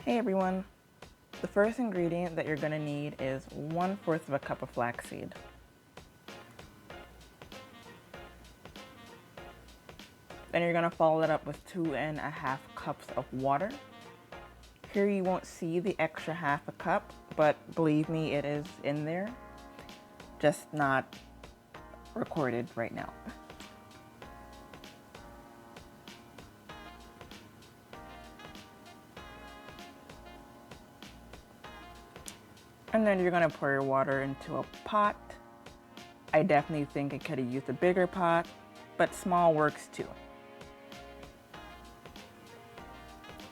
Hey everyone, the first ingredient that you're going to need is 1/4 of a cup of flaxseed. Then you're going to follow that up with 2½ cups of water. Here you won't see the extra ½ cup, but believe me, it is in there, just not recorded right now. And then you're going to pour your water into a pot. I definitely think I could have used a bigger pot, but small works too.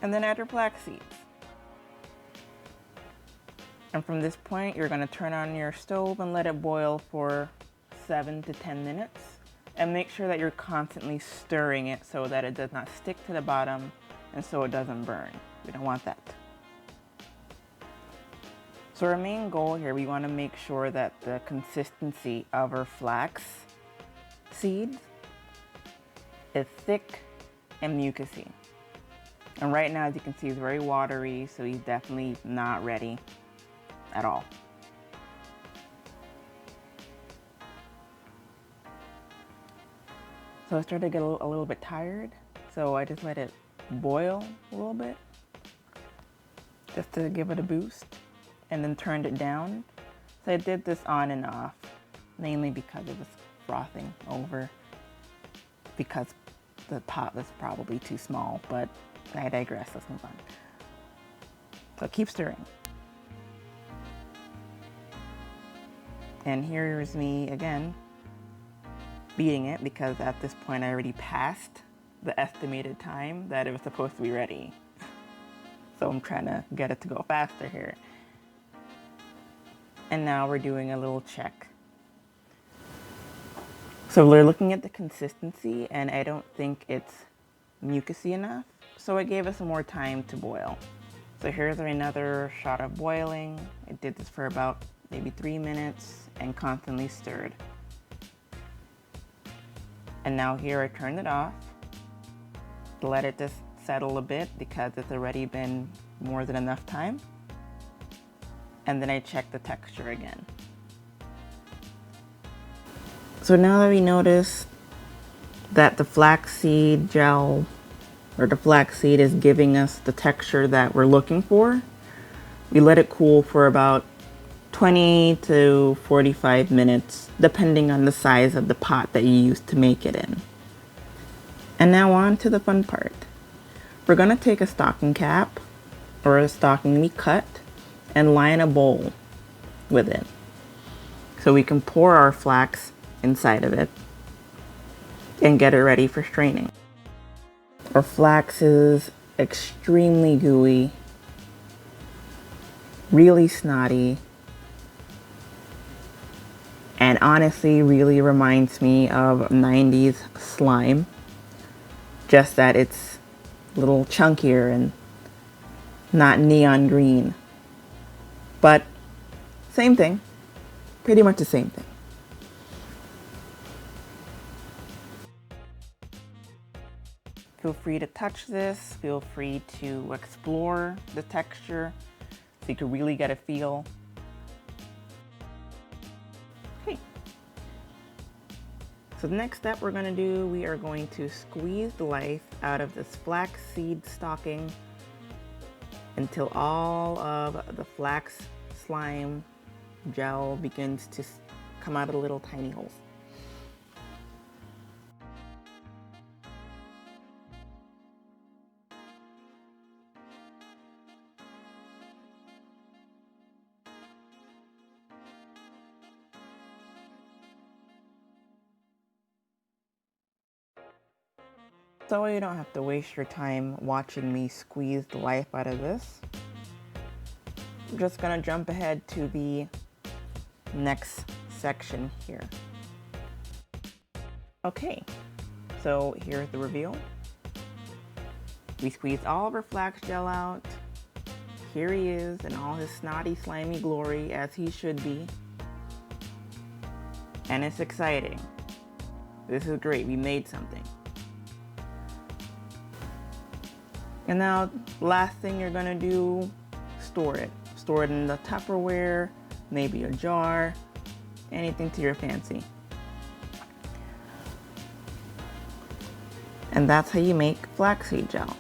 And then add your flax seeds. And from this point, you're going to turn on your stove and let it boil for 7 to 10 minutes. And make sure that you're constantly stirring it so that it does not stick to the bottom and so it doesn't burn. We don't want that. So our main goal here, we want to make sure that the consistency of our flax seeds is thick and mucousy. And right now, as you can see, it's very watery, so he's definitely not ready at all. So I started to get a little bit tired, so I just let it boil a little bit, just to give it a boost, and then turned it down. So I did this on and off, mainly because it was frothing over, because the pot was probably too small, but I digress, let's move on. So keep stirring. And here's me again, beating it, because at this point I already passed the estimated time that it was supposed to be ready. So I'm trying to get it to go faster here. And now we're doing a little check. So we're looking at the consistency, and I don't think it's mucousy enough. So it gave us some more time to boil. So here's another shot of boiling. I did this for about maybe 3 minutes and constantly stirred. And now here I turned it off to let it just settle a bit because it's already been more than enough time. And then I checked the texture again. So now that we notice that the flaxseed gel or the flaxseed is giving us the texture that we're looking for, we let it cool for about 20 to 45 minutes, depending on the size of the pot that you use to make it in. And now on to the fun part. We're gonna take a stocking cap or a stocking we cut and line a bowl with it. So we can pour our flax inside of it and get it ready for straining. Our flax is extremely gooey, really snotty, and honestly really reminds me of 90s slime, just that it's a little chunkier and not neon green. But same thing, pretty much the same thing. Feel free to touch this, feel free to explore the texture so you can really get a feel. Okay. So the next step we're gonna do, we are going to squeeze the life out of this flax seed stocking until all of the flax slime gel begins to come out of the little tiny holes. So you don't have to waste your time watching me squeeze the life out of this. I'm just gonna jump ahead to the next section here. Okay, so here's the reveal. We squeezed all of our flax gel out. Here he is in all his snotty, slimy glory, as he should be. And it's exciting. This is great, we made something. And now, last thing you're gonna do, store it. Store it in the Tupperware, maybe a jar, anything to your fancy. And that's how you make flaxseed gel.